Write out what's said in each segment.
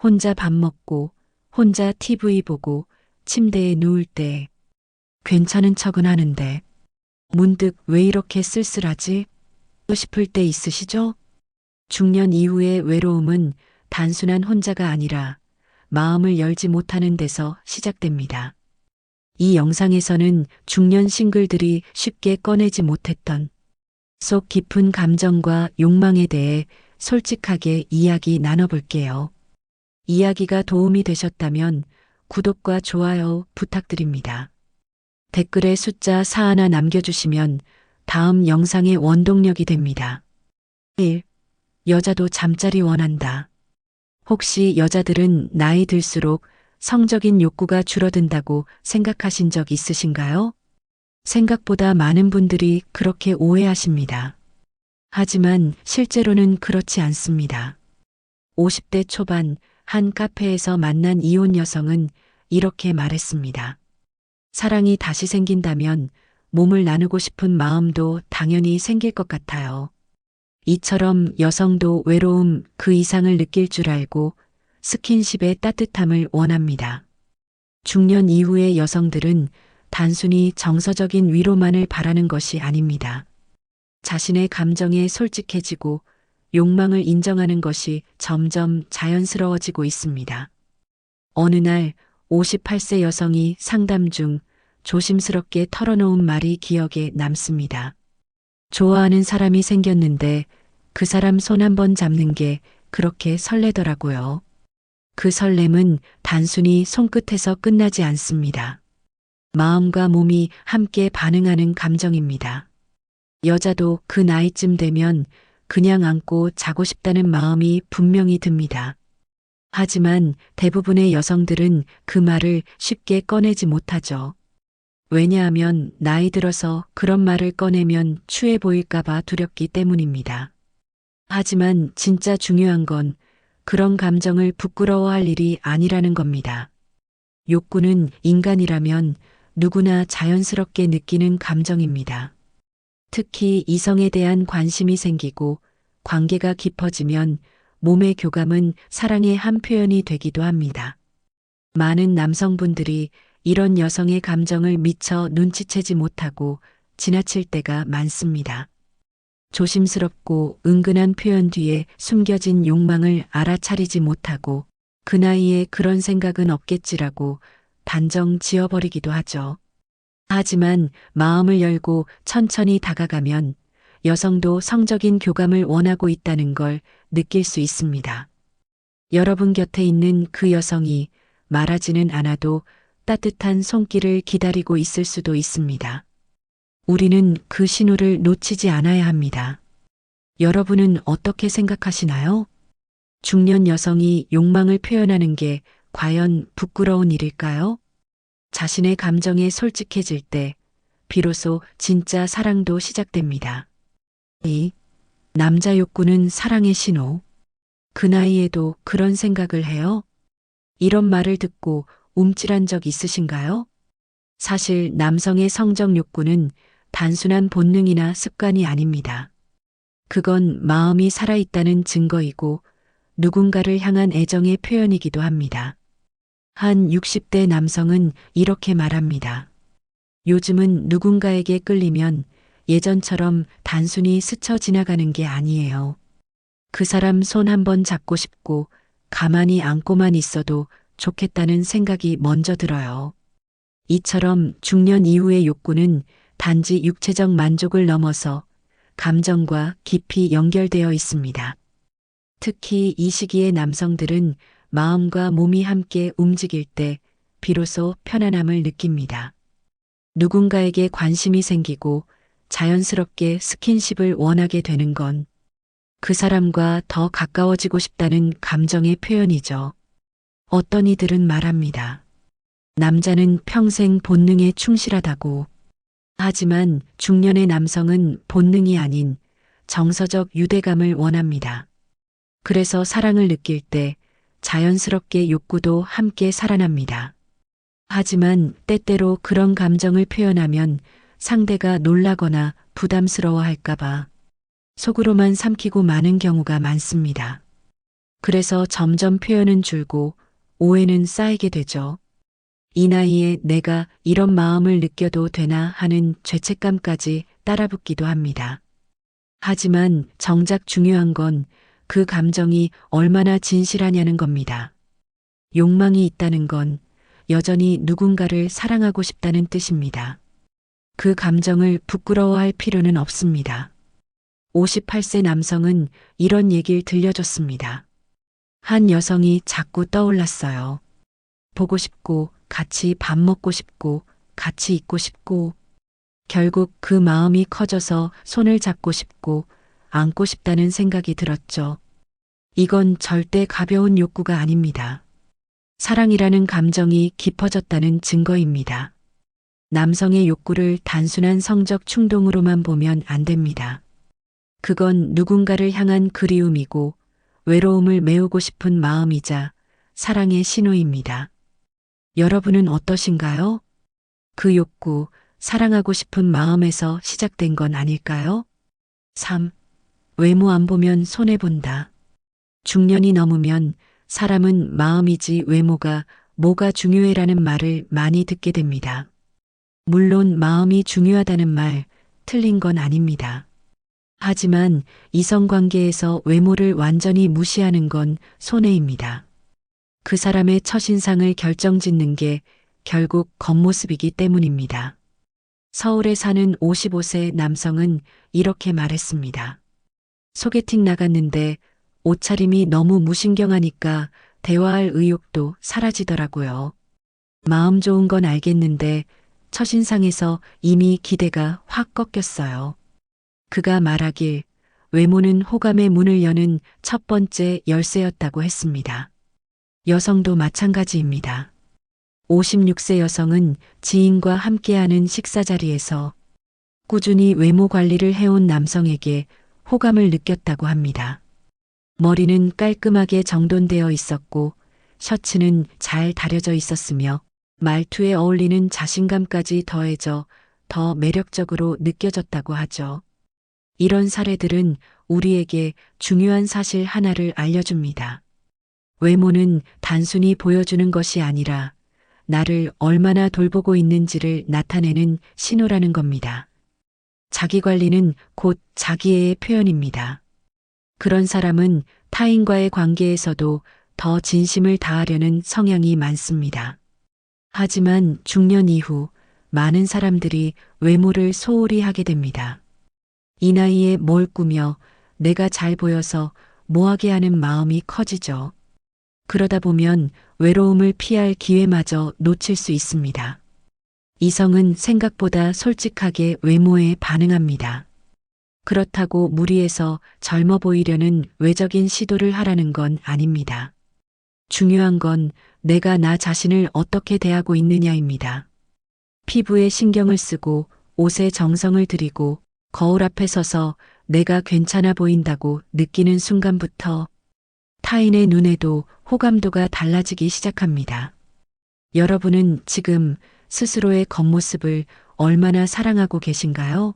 혼자 밥 먹고, 혼자 TV 보고, 침대에 누울 때 괜찮은 척은 하는데 문득 왜 이렇게 쓸쓸하지? 싶을 때 있으시죠? 중년 이후의 외로움은 단순한 혼자가 아니라 마음을 열지 못하는 데서 시작됩니다. 이 영상에서는 중년 싱글들이 쉽게 꺼내지 못했던 속 깊은 감정과 욕망에 대해 솔직하게 이야기 나눠볼게요. 이야기가 도움이 되셨다면 구독과 좋아요 부탁드립니다. 댓글에 숫자 4 하나 남겨주시면 다음 영상의 원동력이 됩니다. 1. 여자도 잠자리 원한다. 혹시 여자들은 나이 들수록 성적인 욕구가 줄어든다고 생각하신 적 있으신가요? 생각보다 많은 분들이 그렇게 오해하십니다. 하지만 실제로는 그렇지 않습니다. 50대 초반 한 카페에서 만난 이혼 여성은 이렇게 말했습니다. 사랑이 다시 생긴다면 몸을 나누고 싶은 마음도 당연히 생길 것 같아요. 이처럼 여성도 외로움 그 이상을 느낄 줄 알고 스킨십의 따뜻함을 원합니다. 중년 이후의 여성들은 단순히 정서적인 위로만을 바라는 것이 아닙니다. 자신의 감정에 솔직해지고 욕망을 인정하는 것이 점점 자연스러워지고 있습니다. 어느 날 58세 여성이 상담 중 조심스럽게 털어놓은 말이 기억에 남습니다. 좋아하는 사람이 생겼는데 그 사람 손 한 번 잡는 게 그렇게 설레더라고요. 그 설렘은 단순히 손끝에서 끝나지 않습니다. 마음과 몸이 함께 반응하는 감정입니다. 여자도 그 나이쯤 되면 그냥 안고 자고 싶다는 마음이 분명히 듭니다. 하지만 대부분의 여성들은 그 말을 쉽게 꺼내지 못하죠. 왜냐하면 나이 들어서 그런 말을 꺼내면 추해 보일까봐 두렵기 때문입니다. 하지만 진짜 중요한 건 그런 감정을 부끄러워할 일이 아니라는 겁니다. 욕구는 인간이라면 누구나 자연스럽게 느끼는 감정입니다. 특히 이성에 대한 관심이 생기고 관계가 깊어지면 몸의 교감은 사랑의 한 표현이 되기도 합니다. 많은 남성분들이 이런 여성의 감정을 미처 눈치채지 못하고 지나칠 때가 많습니다. 조심스럽고 은근한 표현 뒤에 숨겨진 욕망을 알아차리지 못하고 그 나이에 그런 생각은 없겠지라고 단정 지어버리기도 하죠. 하지만 마음을 열고 천천히 다가가면 여성도 성적인 교감을 원하고 있다는 걸 느낄 수 있습니다. 여러분 곁에 있는 그 여성이 말하지는 않아도 따뜻한 손길을 기다리고 있을 수도 있습니다. 우리는 그 신호를 놓치지 않아야 합니다. 여러분은 어떻게 생각하시나요? 중년 여성이 욕망을 표현하는 게 과연 부끄러운 일일까요? 자신의 감정에 솔직해질 때 비로소 진짜 사랑도 시작됩니다. 2. 남자 욕구는 사랑의 신호. 그 나이에도 그런 생각을 해요? 이런 말을 듣고 움찔한 적 있으신가요? 사실 남성의 성적 욕구는 단순한 본능이나 습관이 아닙니다. 그건 마음이 살아있다는 증거이고 누군가를 향한 애정의 표현이기도 합니다. 한 60대 남성은 이렇게 말합니다. 요즘은 누군가에게 끌리면 예전처럼 단순히 스쳐 지나가는 게 아니에요. 그 사람 손 한번 잡고 싶고 가만히 안고만 있어도 좋겠다는 생각이 먼저 들어요. 이처럼 중년 이후의 욕구는 단지 육체적 만족을 넘어서 감정과 깊이 연결되어 있습니다. 특히 이 시기의 남성들은 마음과 몸이 함께 움직일 때 비로소 편안함을 느낍니다. 누군가에게 관심이 생기고 자연스럽게 스킨십을 원하게 되는 건 그 사람과 더 가까워지고 싶다는 감정의 표현이죠. 어떤 이들은 말합니다. 남자는 평생 본능에 충실하다고. 하지만 중년의 남성은 본능이 아닌 정서적 유대감을 원합니다. 그래서 사랑을 느낄 때 자연스럽게 욕구도 함께 살아납니다. 하지만 때때로 그런 감정을 표현하면 상대가 놀라거나 부담스러워 할까봐 속으로만 삼키고 마는 경우가 많습니다. 그래서 점점 표현은 줄고 오해는 쌓이게 되죠. 이 나이에 내가 이런 마음을 느껴도 되나 하는 죄책감까지 따라붙기도 합니다. 하지만 정작 중요한 건 그 감정이 얼마나 진실하냐는 겁니다. 욕망이 있다는 건 여전히 누군가를 사랑하고 싶다는 뜻입니다. 그 감정을 부끄러워할 필요는 없습니다. 58세 남성은 이런 얘기를 들려줬습니다. 한 여성이 자꾸 떠올랐어요. 보고 싶고, 같이 밥 먹고 싶고, 같이 있고 싶고, 결국 그 마음이 커져서 손을 잡고 싶고, 안고 싶다는 생각이 들었죠. 이건 절대 가벼운 욕구가 아닙니다. 사랑이라는 감정이 깊어졌다는 증거입니다. 남성의 욕구를 단순한 성적 충동으로만 보면 안 됩니다. 그건 누군가를 향한 그리움이고 외로움을 메우고 싶은 마음이자 사랑의 신호입니다. 여러분은 어떠신가요? 그 욕구, 사랑하고 싶은 마음에서 시작된 건 아닐까요? 3. 외모 안 보면 손해본다. 중년이 넘으면 사람은 마음이지 외모가 뭐가 중요해라는 말을 많이 듣게 됩니다. 물론 마음이 중요하다는 말 틀린 건 아닙니다. 하지만 이성관계에서 외모를 완전히 무시하는 건 손해입니다. 그 사람의 첫인상을 결정짓는 게 결국 겉모습이기 때문입니다. 서울에 사는 55세 남성은 이렇게 말했습니다. 소개팅 나갔는데 옷차림이 너무 무신경하니까 대화할 의욕도 사라지더라고요. 마음 좋은 건 알겠는데 첫인상에서 이미 기대가 확 꺾였어요. 그가 말하길 외모는 호감의 문을 여는 첫 번째 열쇠였다고 했습니다. 여성도 마찬가지입니다. 56세 여성은 지인과 함께하는 식사 자리에서 꾸준히 외모 관리를 해온 남성에게 호감을 느꼈다고 합니다. 머리는 깔끔하게 정돈되어 있었고 셔츠는 잘 다려져 있었으며 말투에 어울리는 자신감까지 더해져 더 매력적으로 느껴졌다고 하죠. 이런 사례들은 우리에게 중요한 사실 하나를 알려줍니다. 외모는 단순히 보여주는 것이 아니라 나를 얼마나 돌보고 있는지를 나타내는 신호라는 겁니다. 자기 관리는 곧 자기애의 표현입니다. 그런 사람은 타인과의 관계에서도 더 진심을 다하려는 성향이 많습니다. 하지만 중년 이후 많은 사람들이 외모를 소홀히 하게 됩니다. 이 나이에 뭘 꾸며 내가 잘 보여서 뭐하게 하는 마음이 커지죠. 그러다 보면 외로움을 피할 기회마저 놓칠 수 있습니다. 이성은 생각보다 솔직하게 외모에 반응합니다. 그렇다고 무리해서 젊어 보이려는 외적인 시도를 하라는 건 아닙니다. 중요한 건 내가 나 자신을 어떻게 대하고 있느냐입니다. 피부에 신경을 쓰고 옷에 정성을 들이고 거울 앞에 서서 내가 괜찮아 보인다고 느끼는 순간부터 타인의 눈에도 호감도가 달라지기 시작합니다. 여러분은 지금 스스로의 겉모습을 얼마나 사랑하고 계신가요?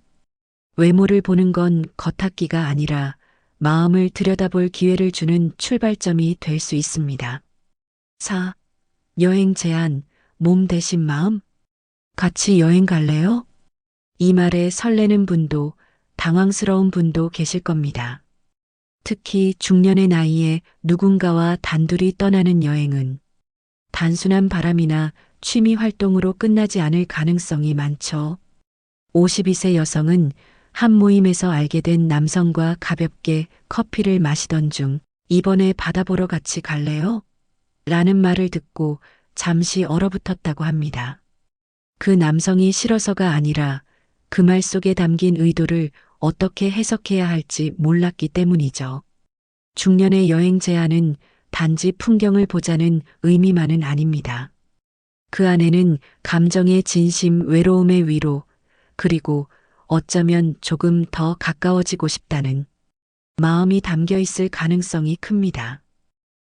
외모를 보는 건 겉핥기가 아니라 마음을 들여다볼 기회를 주는 출발점이 될 수 있습니다. 4. 여행 제안, 몸 대신 마음? 같이 여행 갈래요? 이 말에 설레는 분도 당황스러운 분도 계실 겁니다. 특히 중년의 나이에 누군가와 단둘이 떠나는 여행은 단순한 바람이나 취미 활동으로 끝나지 않을 가능성이 많죠. 52세 여성은 한 모임에서 알게 된 남성과 가볍게 커피를 마시던 중 이번에 바다 보러 같이 갈래요? 라는 말을 듣고 잠시 얼어붙었다고 합니다. 그 남성이 싫어서가 아니라 그 말 속에 담긴 의도를 어떻게 해석해야 할지 몰랐기 때문이죠. 중년의 여행 제안은 단지 풍경을 보자는 의미만은 아닙니다. 그 안에는 감정의 진심, 외로움의 위로, 그리고 어쩌면 조금 더 가까워지고 싶다는 마음이 담겨 있을 가능성이 큽니다.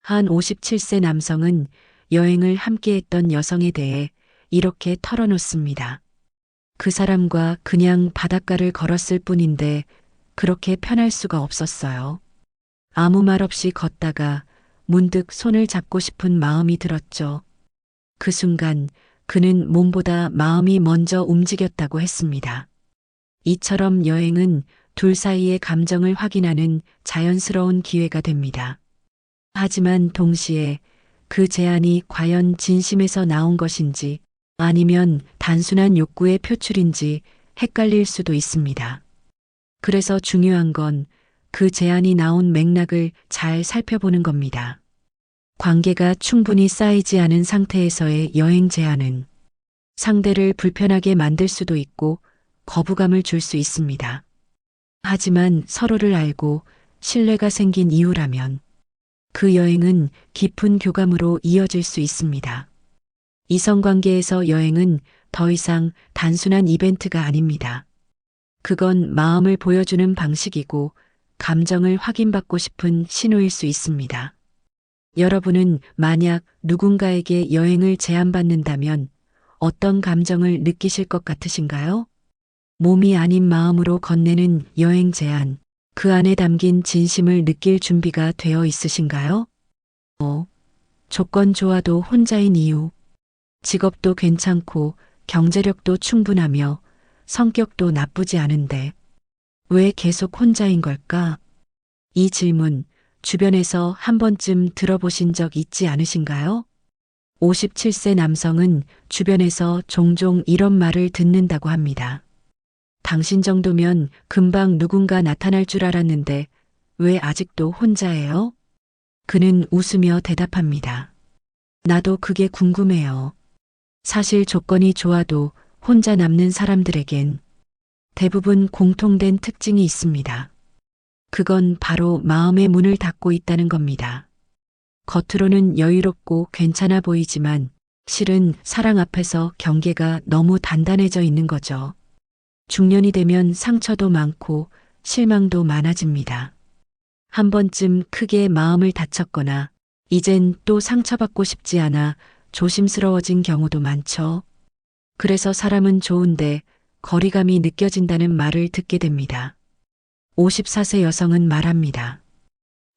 한 57세 남성은 여행을 함께했던 여성에 대해 이렇게 털어놓습니다. 그 사람과 그냥 바닷가를 걸었을 뿐인데 그렇게 편할 수가 없었어요. 아무 말 없이 걷다가 문득 손을 잡고 싶은 마음이 들었죠. 그 순간 그는 몸보다 마음이 먼저 움직였다고 했습니다. 이처럼 여행은 둘 사이의 감정을 확인하는 자연스러운 기회가 됩니다. 하지만 동시에 그 제안이 과연 진심에서 나온 것인지 아니면 단순한 욕구의 표출인지 헷갈릴 수도 있습니다. 그래서 중요한 건 그 제안이 나온 맥락을 잘 살펴보는 겁니다. 관계가 충분히 쌓이지 않은 상태에서의 여행 제안은 상대를 불편하게 만들 수도 있고 거부감을 줄 수 있습니다. 하지만 서로를 알고 신뢰가 생긴 이유라면 그 여행은 깊은 교감으로 이어질 수 있습니다. 이성관계에서 여행은 더 이상 단순한 이벤트가 아닙니다. 그건 마음을 보여주는 방식이고 감정을 확인받고 싶은 신호일 수 있습니다. 여러분은 만약 누군가에게 여행을 제안받는다면 어떤 감정을 느끼실 것 같으신가요? 몸이 아닌 마음으로 건네는 여행 제안, 그 안에 담긴 진심을 느낄 준비가 되어 있으신가요? 조건 좋아도 혼자인 이유, 직업도 괜찮고 경제력도 충분하며 성격도 나쁘지 않은데 왜 계속 혼자인 걸까? 이 질문 주변에서 한 번쯤 들어보신 적 있지 않으신가요? 57세 남성은 주변에서 종종 이런 말을 듣는다고 합니다. 당신 정도면 금방 누군가 나타날 줄 알았는데 왜 아직도 혼자예요? 그는 웃으며 대답합니다. 나도 그게 궁금해요. 사실 조건이 좋아도 혼자 남는 사람들에겐 대부분 공통된 특징이 있습니다. 그건 바로 마음의 문을 닫고 있다는 겁니다. 겉으로는 여유롭고 괜찮아 보이지만 실은 사랑 앞에서 경계가 너무 단단해져 있는 거죠. 중년이 되면 상처도 많고 실망도 많아집니다. 한 번쯤 크게 마음을 다쳤거나 이젠 또 상처받고 싶지 않아 조심스러워진 경우도 많죠. 그래서 사람은 좋은데 거리감이 느껴진다는 말을 듣게 됩니다. 54세 여성은 말합니다.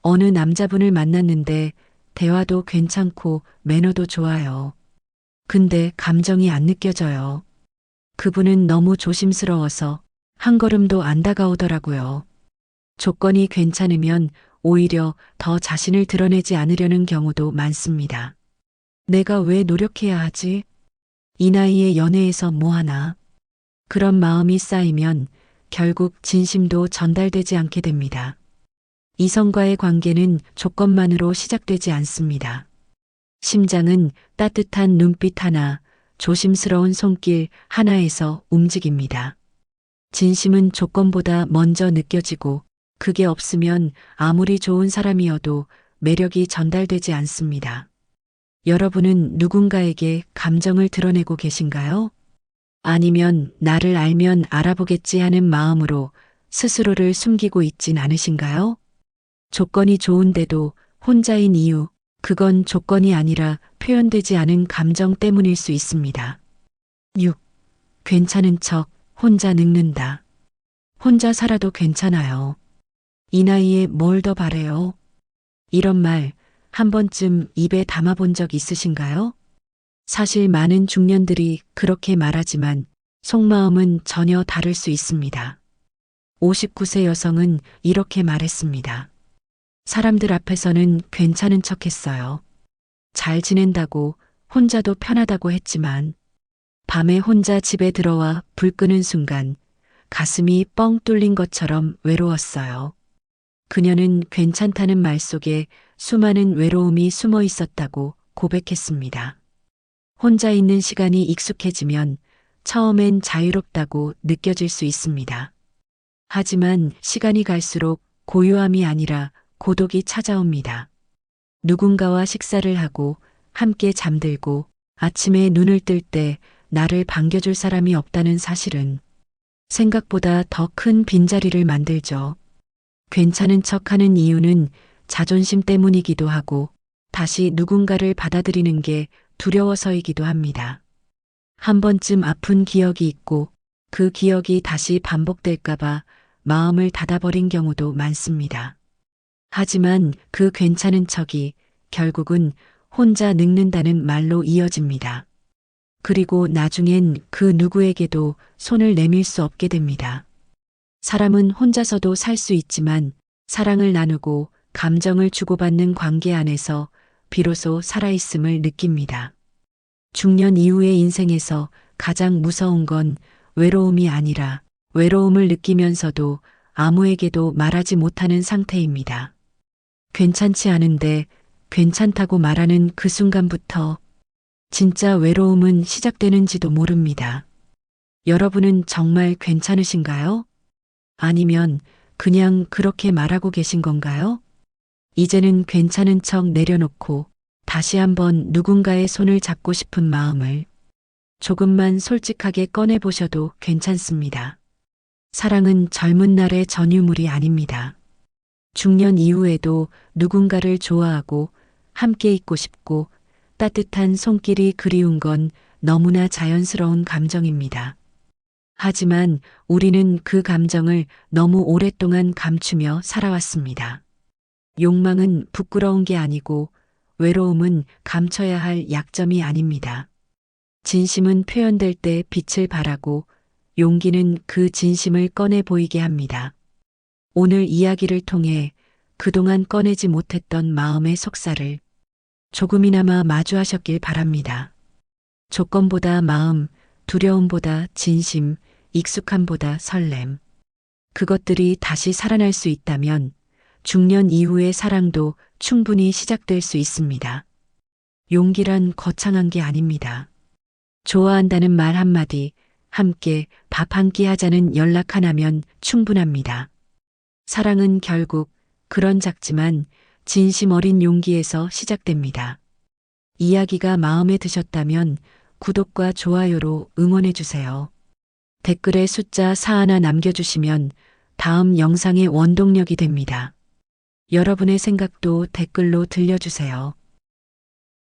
어느 남자분을 만났는데 대화도 괜찮고 매너도 좋아요. 근데 감정이 안 느껴져요. 그분은 너무 조심스러워서 한 걸음도 안 다가오더라고요. 조건이 괜찮으면 오히려 더 자신을 드러내지 않으려는 경우도 많습니다. 내가 왜 노력해야 하지? 이 나이에 연애해서 뭐하나? 그런 마음이 쌓이면 결국 진심도 전달되지 않게 됩니다. 이성과의 관계는 조건만으로 시작되지 않습니다. 심장은 따뜻한 눈빛 하나, 조심스러운 손길 하나에서 움직입니다. 진심은 조건보다 먼저 느껴지고 그게 없으면 아무리 좋은 사람이어도 매력이 전달되지 않습니다. 여러분은 누군가에게 감정을 드러내고 계신가요? 아니면 나를 알면 알아보겠지 하는 마음으로 스스로를 숨기고 있진 않으신가요? 조건이 좋은데도 혼자인 이유, 그건 조건이 아니라 표현되지 않은 감정 때문일 수 있습니다. 6. 괜찮은 척 혼자 늙는다. 혼자 살아도 괜찮아요. 이 나이에 뭘 더 바래요? 이런 말 한 번쯤 입에 담아본 적 있으신가요? 사실 많은 중년들이 그렇게 말하지만 속마음은 전혀 다를 수 있습니다. 59세 여성은 이렇게 말했습니다. 사람들 앞에서는 괜찮은 척 했어요. 잘 지낸다고 혼자도 편하다고 했지만 밤에 혼자 집에 들어와 불 끄는 순간 가슴이 뻥 뚫린 것처럼 외로웠어요. 그녀는 괜찮다는 말 속에 수많은 외로움이 숨어 있었다고 고백했습니다. 혼자 있는 시간이 익숙해지면 처음엔 자유롭다고 느껴질 수 있습니다. 하지만 시간이 갈수록 고요함이 아니라 고독이 찾아옵니다. 누군가와 식사를 하고 함께 잠들고 아침에 눈을 뜰 때 나를 반겨줄 사람이 없다는 사실은 생각보다 더 큰 빈자리를 만들죠. 괜찮은 척하는 이유는 자존심 때문이기도 하고 다시 누군가를 받아들이는 게 두려워서이기도 합니다. 한 번쯤 아픈 기억이 있고 그 기억이 다시 반복될까봐 마음을 닫아버린 경우도 많습니다. 하지만 그 괜찮은 척이 결국은 혼자 늙는다는 말로 이어집니다. 그리고 나중엔 그 누구에게도 손을 내밀 수 없게 됩니다. 사람은 혼자서도 살 수 있지만 사랑을 나누고 감정을 주고받는 관계 안에서 비로소 살아있음을 느낍니다. 중년 이후의 인생에서 가장 무서운 건 외로움이 아니라 외로움을 느끼면서도 아무에게도 말하지 못하는 상태입니다. 괜찮지 않은데 괜찮다고 말하는 그 순간부터 진짜 외로움은 시작되는지도 모릅니다. 여러분은 정말 괜찮으신가요? 아니면 그냥 그렇게 말하고 계신 건가요? 이제는 괜찮은 척 내려놓고 다시 한번 누군가의 손을 잡고 싶은 마음을 조금만 솔직하게 꺼내보셔도 괜찮습니다. 사랑은 젊은 날의 전유물이 아닙니다. 중년 이후에도 누군가를 좋아하고 함께 있고 싶고 따뜻한 손길이 그리운 건 너무나 자연스러운 감정입니다. 하지만 우리는 그 감정을 너무 오랫동안 감추며 살아왔습니다. 욕망은 부끄러운 게 아니고 외로움은 감춰야 할 약점이 아닙니다. 진심은 표현될 때 빛을 발하고 용기는 그 진심을 꺼내 보이게 합니다. 오늘 이야기를 통해 그동안 꺼내지 못했던 마음의 속살을 조금이나마 마주하셨길 바랍니다. 조건보다 마음, 두려움보다 진심, 익숙함보다 설렘. 그것들이 다시 살아날 수 있다면 중년 이후의 사랑도 충분히 시작될 수 있습니다. 용기란 거창한 게 아닙니다. 좋아한다는 말 한마디, 함께 밥 한 끼 하자는 연락 하나면 충분합니다. 사랑은 결국 그런 작지만 진심 어린 용기에서 시작됩니다. 이야기가 마음에 드셨다면 구독과 좋아요로 응원해 주세요. 댓글에 숫자 4 하나 남겨주시면 다음 영상의 원동력이 됩니다. 여러분의 생각도 댓글로 들려주세요.